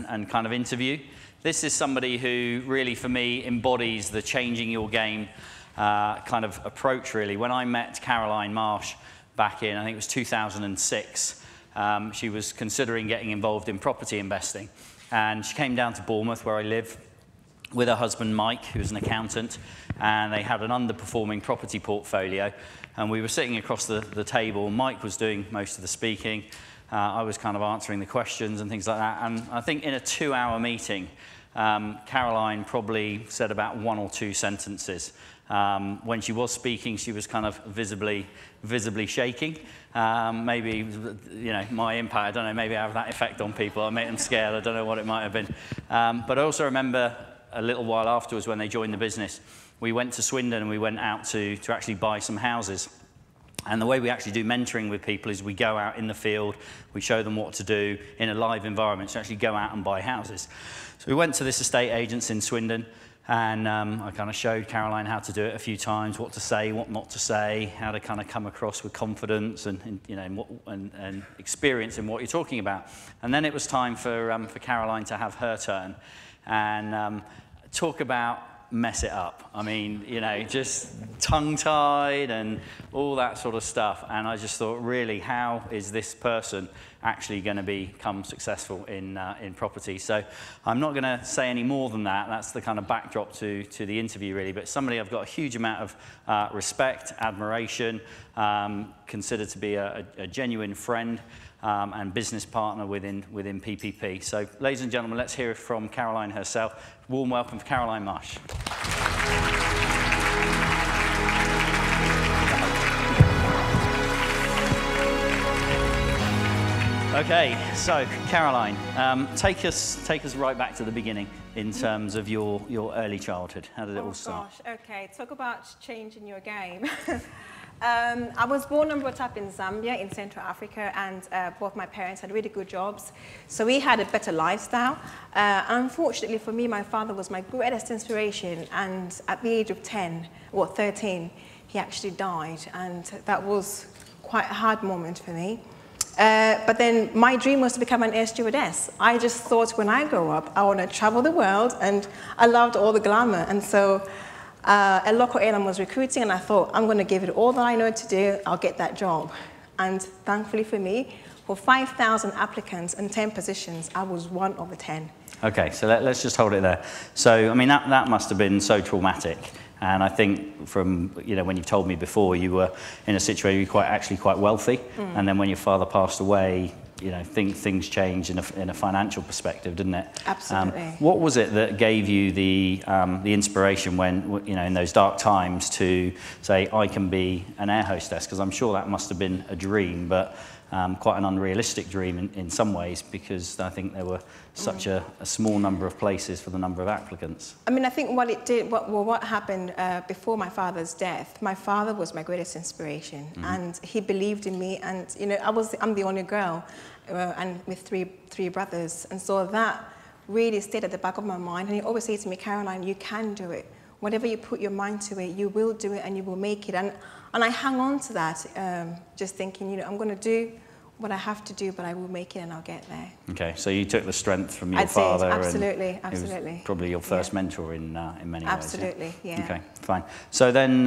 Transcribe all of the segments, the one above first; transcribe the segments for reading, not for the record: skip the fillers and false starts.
and kind of interview. This is somebody who really, for me, embodies the changing your game kind of approach, really. When I met Caroline Marsh back in, I think it was 2006, she was considering getting involved in property investing. And she came down to Bournemouth, where I live, with her husband, Mike, who's an accountant, and they had an underperforming property portfolio. And we were sitting across the table. Mike was doing most of the speaking. I was kind of answering the questions and things like that. And I think in a 2-hour meeting, Caroline probably said about 1 or 2 sentences. When she was speaking, she was kind of visibly shaking. Maybe, you know, my impact, I don't know, maybe I have that effect on people. I made them scared. I don't know what it might have been. But I also remember a little while afterwards when they joined the business, we went to Swindon and we went out to actually buy some houses. And the way we actually do mentoring with people is we go out in the field, we show them what to do in a live environment to actually go out and buy houses. So we went to this estate agents in Swindon, and I kind of showed Caroline how to do it a few times, what to say, what not to say, how to kind of come across with confidence and you know, and experience in what you're talking about. And then it was time for Caroline to have her turn and talk about mess it up. I mean, you know, just tongue-tied and all that sort of stuff. And I just thought, really, how is this person actually going to become successful in property? So I'm not going to say any more than that. That's the kind of backdrop to the interview, really. But somebody I've got a huge amount of respect, admiration, considered to be a genuine friend and business partner within PPP. So, ladies and gentlemen, let's hear from Caroline herself. Warm welcome for Caroline Marsh. Okay, so Caroline, take us right back to the beginning in terms of your early childhood. How did it all start? Oh gosh, okay, talk about changing your game. I was born and brought up in Zambia, in Central Africa, and both my parents had really good jobs. So we had a better lifestyle. Unfortunately for me, my father was my greatest inspiration, and at the age of 10, or 13, he actually died, and that was quite a hard moment for me. But then my dream was to become an air stewardess. I just thought when I grow up, I want to travel the world, and I loved all the glamour. And so a local airline was recruiting, and I thought, I'm going to give it all that I know to do, I'll get that job. And thankfully for me, for 5,000 applicants and 10 positions, I was one of the 10. Okay, so let's just hold it there. So, I mean, that must have been so traumatic. And I think from, you know, when you told me before, you were in a situation you were actually quite wealthy. And then when your father passed away, you know, things changed in a financial perspective, didn't it? Absolutely. What was it that gave you the inspiration when, you know, in those dark times to say, I can be an air hostess? Because I'm sure that must have been a dream, but quite an unrealistic dream in some ways, because I think there were such a small number of places for the number of applicants. I mean, I think what it did, what happened before my father's death, my father was my greatest inspiration, and he believed in me, and, you know, I'm the only girl, and with three brothers, and so that really stayed at the back of my mind, and he always said to me, Caroline, you can do it. Whatever you put your mind to it, you will do it and you will make it. And I hang on to that, just thinking, you know, I'm going to do what I have to do, but I will make it and I'll get there. Okay, so you took the strength from your father. Absolutely, and absolutely. He was probably your first mentor in many ways. Absolutely, yeah. Okay, fine. So then,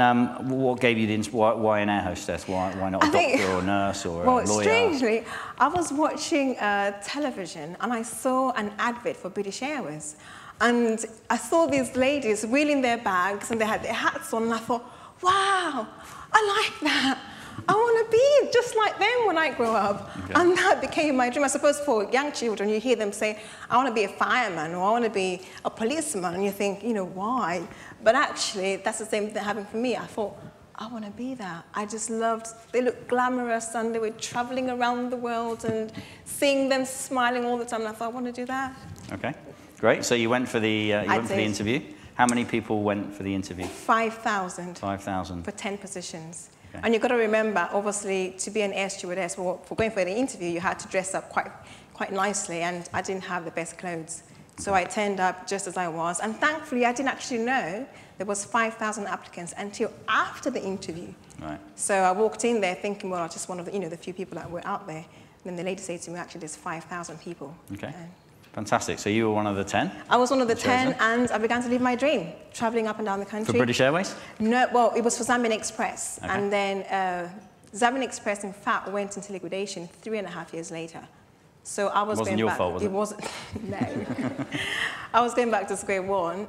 what gave you the why an air hostess? Why not a doctor or a nurse or a lawyer? Well, strangely, I was watching television and I saw an advert for British Airways. And I saw these ladies wheeling their bags and they had their hats on, and I thought, wow, I like that. I want to be just like them when I grow up. Okay. And that became my dream. I suppose for young children, you hear them say, I want to be a fireman or I want to be a policeman. And you think, you know, why? But actually, that's the same thing that happened for me. I thought, I want to be that. I just loved, they looked glamorous and they were traveling around the world and seeing them smiling all the time. And I thought, I want to do that. Okay. Great. So you went for the interview. How many people went for the interview? 5,000. 5,000. For 10 positions. Okay. And you've got to remember, obviously, to be an air stewardess, for going for the interview, you had to dress up quite nicely, and I didn't have the best clothes. So I turned up just as I was. And thankfully, I didn't actually know there was 5,000 applicants until after the interview. Right. So I walked in there thinking, well, I was just one of the, the few people that were out there. And then the lady said to me, actually, there's 5,000 people. Okay. Fantastic. So you were one of the 10? I was one of the 10, and I began to live my dream, traveling up and down the country. For British Airways? No, well, it was for Zambian Express. Okay. And then Zambian Express, in fact, went into liquidation 3.5 years later. So I was going back. It wasn't your fault, was it? It wasn't, no. I was going back to square one.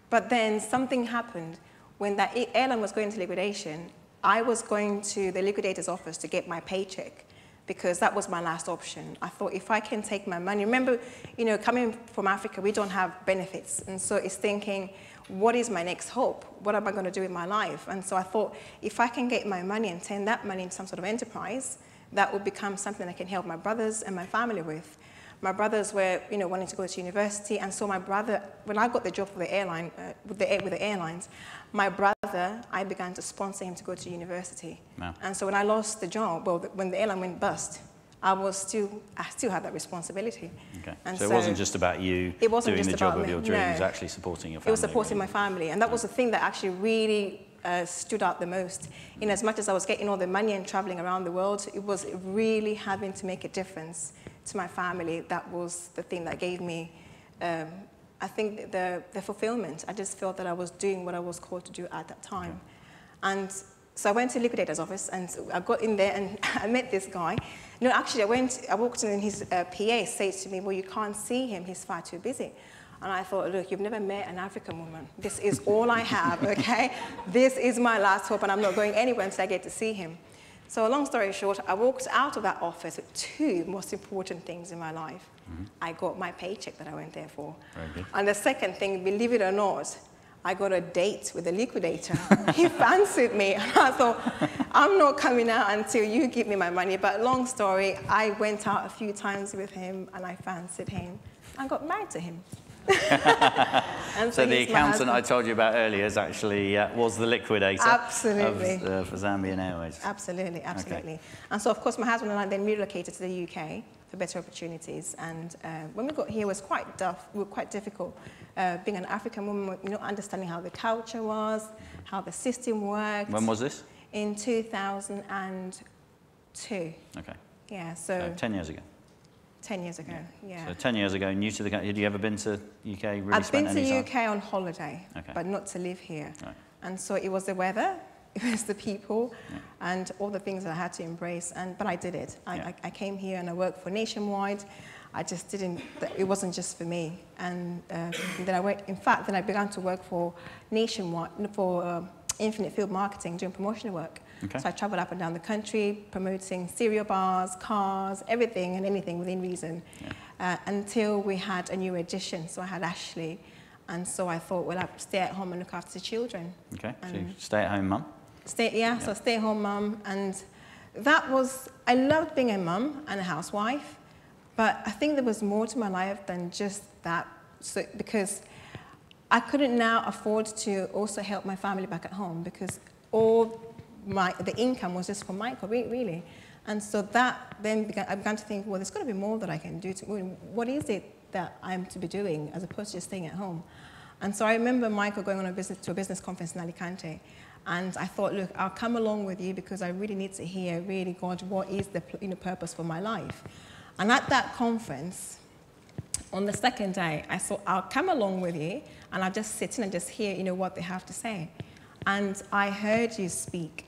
But then something happened. When that airline was going to liquidation, I was going to the liquidator's office to get my paycheck, because that was my last option. I thought, if I can take my money, remember, you know, coming from Africa, we don't have benefits. And so it's thinking, what is my next hope? What am I going to do with my life? And so I thought, if I can get my money and turn that money into some sort of enterprise, that will become something I can help my brothers and my family with. My brothers were, you know, wanting to go to university, and so my brother, when I got the job for the airline, with the airlines, my brother, I began to sponsor him to go to university. Wow. And so when I lost the job, well, when the airline went bust, I still had that responsibility. Okay. And so it wasn't just about you doing the job of your dreams, it was actually supporting your family. It was supporting my family, and that was the thing that actually really stood out the most. In as much as I was getting all the money and traveling around the world, it was really having to make a difference to my family. That was the thing that gave me, I think, the fulfillment. I just felt that I was doing what I was called to do at that time. Okay. And so I went to the liquidator's office, and I got in there, and I met this guy. No, actually, I walked in, and his PA said to me, well, you can't see him, he's far too busy. And I thought, look, you've never met an African woman. This is all I have, okay? This is my last hope, and I'm not going anywhere until I get to see him. So long story short, I walked out of that office with two most important things in my life. Mm-hmm. I got my paycheck that I went there for. Very good. And the second thing, believe it or not, I got a date with the liquidator. He fancied me, and I thought, I'm not coming out until you give me my money. But long story, I went out a few times with him, and I fancied him. I got married to him. So the accountant I told you about earlier is actually was the liquidator. Absolutely. For Zambian Airways. Absolutely, absolutely. Okay. And so, of course, my husband and I then relocated to the UK for better opportunities. And when we got here, it was quite difficult. Being an African woman, you know, understanding how the culture was, how the system worked. When was this? In 2002. Okay. Yeah, so 10 years ago. 10 years ago, yeah. So 10 years ago, new to the country. Had you ever been to UK? Really I'd been to the UK on holiday, okay, but not to live here. Right. And so it was the weather, it was the people, and all the things that I had to embrace. But I did it. I came here and I worked for Nationwide. I just didn't. It wasn't just for me. And then I began to work for Nationwide for Infinite Field Marketing, doing promotional work. Okay. So I traveled up and down the country, promoting cereal bars, cars, everything and anything within reason, until we had a new addition. So I had Ashley, and so I thought, well, I'd stay at home and look after the children. Okay, so stay-at-home mum? So stay-at-home mum, and that was, I loved being a mum and a housewife, but I think there was more to my life than just that, because I couldn't now afford to also help my family back at home, because the income was just for Michael, really. And so that then I began to think, well, there's got to be more that I can do. What is it that I'm to be doing as opposed to just staying at home? And so I remember Michael going on a business conference in Alicante. And I thought, look, I'll come along with you because I really need to hear, really, God, what is the purpose for my life? And at that conference, on the second day, I thought, I'll come along with you and I'll just sit in and just hear, what they have to say. And I heard you speak.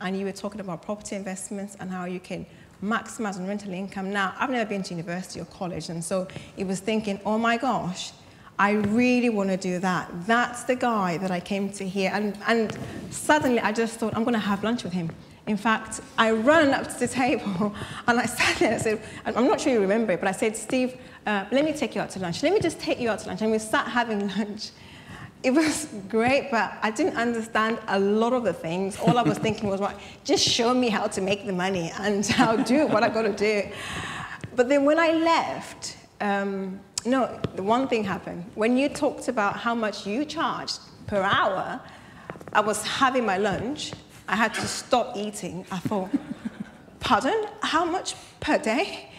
And you were talking about property investments and how you can maximize on rental income. Now, I've never been to university or college, and so it was thinking, oh my gosh, I really want to do that. That's the guy that I came to hear. And suddenly I just thought, I'm going to have lunch with him. In fact, I ran up to the table and I sat there and I said, I'm not sure you remember it, but I said, Steve, let me take you out to lunch. Let me just take you out to lunch. And we sat having lunch. It was great, but I didn't understand a lot of the things. All I was thinking was, just show me how to make the money and I'll do what I've got to do. But then when I left, the one thing happened. When you talked about how much you charged per hour, I was having my lunch. I had to stop eating. I thought, pardon? How much per day?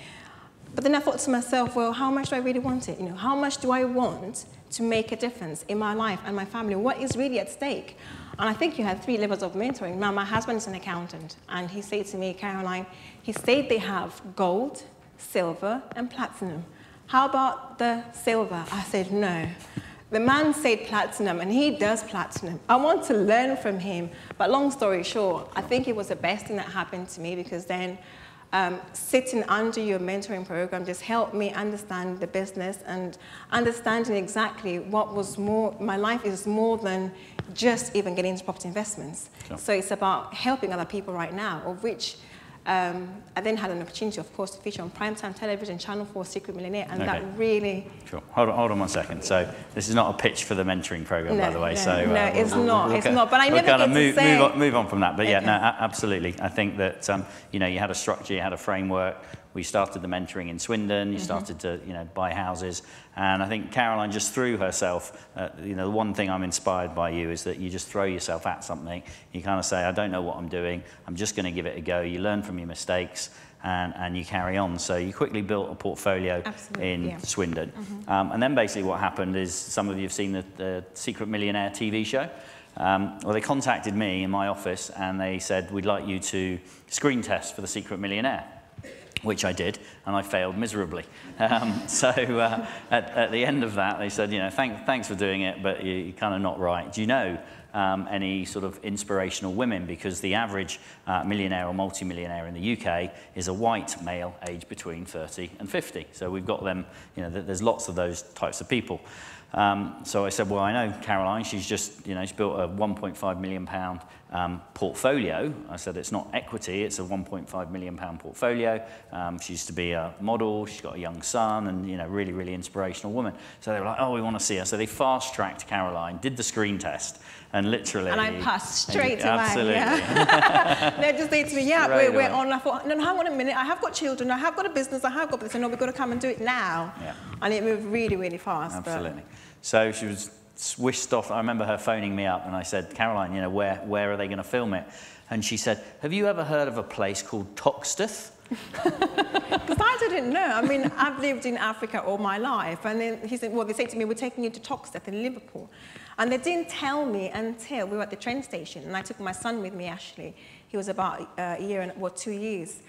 But then I thought to myself, well, how much do I really want it? How much do I want to make a difference in my life and my family? What is really at stake? And I think you had 3 levels of mentoring. Now, my husband is an accountant, and he said to me, Caroline, he said they have gold, silver, and platinum. how about the silver? I said, no. The man said platinum, and he does platinum. I want to learn from him. But long story short, I think it was the best thing that happened to me, because then sitting under your mentoring program just helped me understand the business and understanding exactly what was more, my life is more than just even getting into property investments. Sure. So it's about helping other people right now, of which I then had an opportunity, of course, to feature on primetime television, Channel 4, Secret Millionaire, and that really... Sure. Hold on 1 second. So this is not a pitch for the mentoring program, by the way. No, so it's not. But I never kind of get to say... move on from that. But yeah, no, absolutely. I think that you know, you had a structure, you had a framework. We started the mentoring in Swindon. You started to, you know, buy houses, and I think Caroline just threw herself. You know, the one thing I'm inspired by you is that you just throw yourself at something. You kind of say, I don't know what I'm doing. I'm just going to give it a go. You learn from your mistakes, and you carry on. So you quickly built a portfolio in Swindon, and then basically what happened is, some of you have seen the Secret Millionaire TV show. Well, they contacted me in my office and they said, we'd like you to screen test for the Secret Millionaire, which I did, and I failed miserably. So at the end of that, they said, you know, thanks for doing it, but you're kind of not right. Do you know any sort of inspirational women? Because the average millionaire or multi-millionaire in the UK is a white male aged between 30 and 50. So we've got them, you know, there's lots of those types of people. So I said, well, I know Caroline, she's just, you know, she's built a £1.5 million portfolio. I said, it's not equity, it's a £1.5 million portfolio. She used to be a model, she's got a young son, and, you know, really, really inspirational woman. So they were like, oh, we want to see her. So they fast-tracked Caroline, did the screen test, and literally... And I passed straight away. Absolutely. Yeah. They just say to me, yeah, we're on. I thought, no, hang on a minute, I have got children, I have got a business, I have got this, and no, we've got to come and do it now. Yeah. And it moved really, really fast. Absolutely. So she was whisked off. I remember her phoning me up, and I said, Caroline, you know, where are they going to film it? And she said, have you ever heard of a place called Toxteth? Because I didn't know. I mean, I've lived in Africa all my life. And then he said, well, they said to me, we're taking you to Toxteth in Liverpool. And they didn't tell me until we were at the train station. And I took my son with me, actually. He was about a year and, well, 2 years.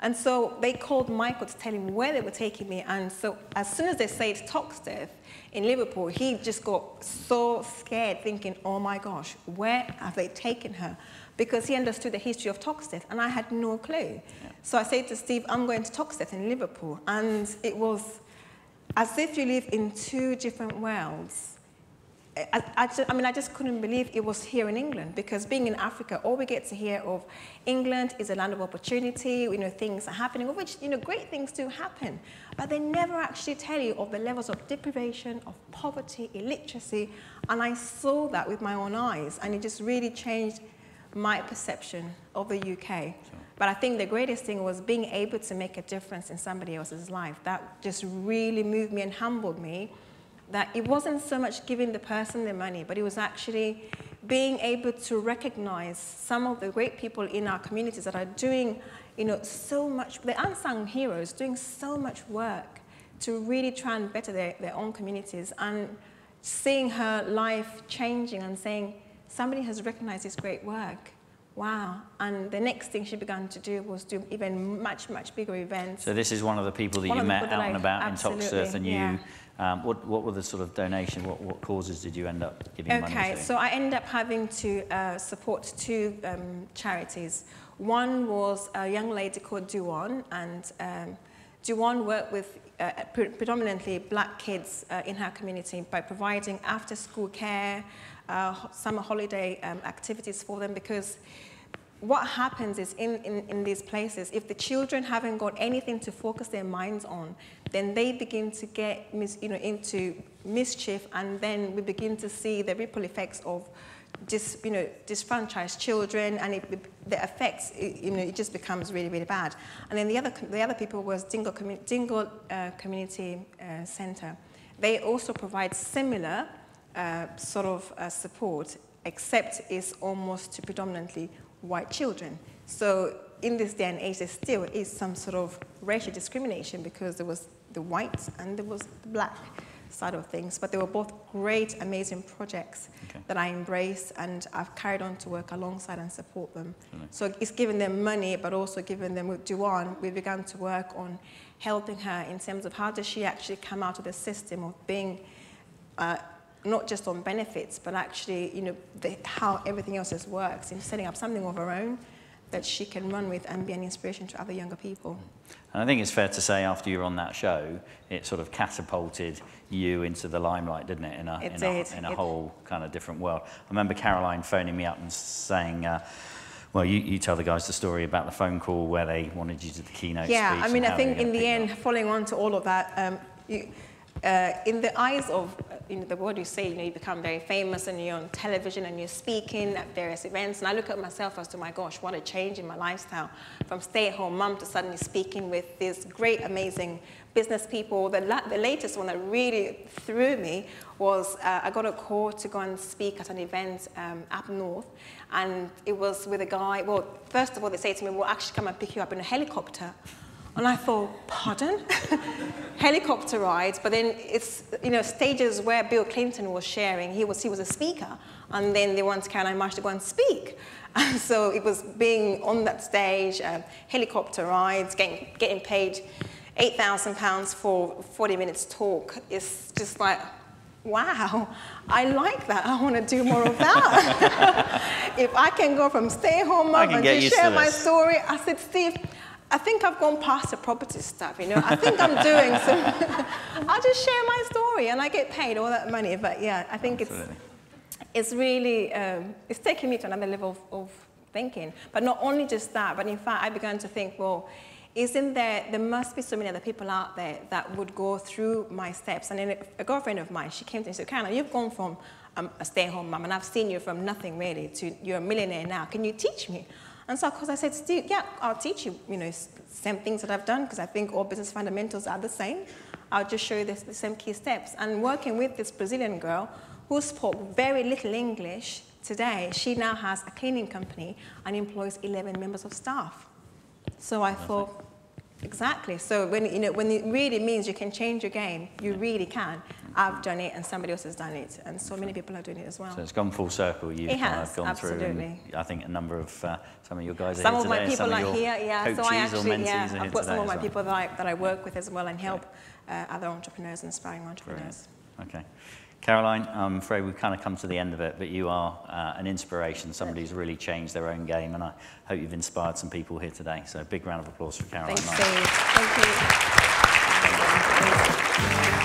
And so they called Michael to tell him where they were taking me. And so as soon as they said Toxteth in Liverpool, he just got so scared, thinking, oh my gosh, where have they taken her? Because he understood the history of Toxteth, and I had no clue. Yeah. So I said to Steve, I'm going to Toxteth in Liverpool. And it was as if you live in two different worlds. I mean, I just couldn't believe it was here in England, because being in Africa, all we get to hear of England is a land of opportunity, you know, things are happening, of which, you know, great things do happen. But they never actually tell you of the levels of deprivation, of poverty, illiteracy, and I saw that with my own eyes, and it just really changed my perception of the UK. Sure. But I think the greatest thing was being able to make a difference in somebody else's life. That just really moved me and humbled me. That it wasn't so much giving the person the money, but it was actually being able to recognize some of the great people in our communities that are doing, you know, so much, the unsung heroes, doing so much work to really try and better their own communities, and seeing her life changing and saying, somebody has recognized this great work. Wow. And the next thing she began to do was do even much, much bigger events. So this is one of the people that you met out and about in Toxteth, and you, what were the sort of donation, what causes did you end up giving money to? Okay, so I ended up having to support two charities. One was a young lady called Duan, and Duan worked with predominantly black kids in her community by providing after-school care, summer holiday activities for them, because what happens is in these places, if the children haven't got anything to focus their minds on, then they begin to get into mischief, and then we begin to see the ripple effects of disfranchised children, and the effects, it just becomes really, really bad. And then the other people was Dingle Community Centre. They also provide similar sort of support, except it's almost to predominantly white children. So in this day and age, there still is some sort of racial discrimination, because there was the whites and there was the black side of things. But they were both great, amazing projects that I embraced, and I've carried on to work alongside and support them. So it's giving them money, but also giving them, with Duan, we began to work on helping her in terms of how does she actually come out of the system of being not just on benefits, but actually, you know, how everything else works, in setting up something of her own that she can run with and be an inspiration to other younger people. And I think it's fair to say after you were on that show, it sort of catapulted you into the limelight, didn't it? In a whole kind of different world. I remember Caroline phoning me up and saying, well, you tell the guys the story about the phone call where they wanted you to do the keynote speech. Yeah, I mean, I think in the end, following on to all of that, in the eyes of the word you say, you become very famous and you're on television and you're speaking at various events. And I look at myself as to, my gosh, what a change in my lifestyle. From stay-at-home mum to suddenly speaking with these great, amazing business people. The latest one that really threw me was I got a call to go and speak at an event up north. And it was with a guy, well, first of all, they say to me, we'll actually come and pick you up in a helicopter. And I thought, pardon? Helicopter rides, but then it's, stages where Bill Clinton was sharing, he was a speaker, and then they wanted Caroline Marsh to go and speak. And so it was being on that stage, helicopter rides, getting paid £8,000 for 40 minutes talk. It's just like, wow, I like that. I want to do more of that. If I can go from stay-at-home mum and just share my story. I said, Steve, I think I've gone past the property stuff, I think I'm doing some, I'll just share my story and I get paid all that money. But yeah, I think it's really, it's taken me to another level of thinking. But not only just that, but in fact, I began to think, well, there must be so many other people out there that would go through my steps. And then a girlfriend of mine, she came to me and said, Caroline, you've gone from a stay-at-home mum, and I've seen you from nothing really to you're a millionaire now. Can you teach me? And so, of course, I said, Steve, yeah, I'll teach you, same things that I've done, because I think all business fundamentals are the same. I'll just show you the same key steps. And working with this Brazilian girl who spoke very little English, today she now has a cleaning company and employs 11 members of staff. So I thought, exactly. So when it really means you can change your game, you really can. I've done it and somebody else has done it, and so many people are doing it as well. So it's gone full circle. You've kind of gone through, and I think a number of some of your guys are here today. Some of my people are here, yeah. So I actually, I've got some of my people that I work with as well and help other entrepreneurs, inspiring entrepreneurs. Brilliant. Okay. Caroline, I'm afraid we've kind of come to the end of it, but you are an inspiration, somebody who's really changed their own game, and I hope you've inspired some people here today. So a big round of applause for Caroline. Thanks, Steve. Thank you.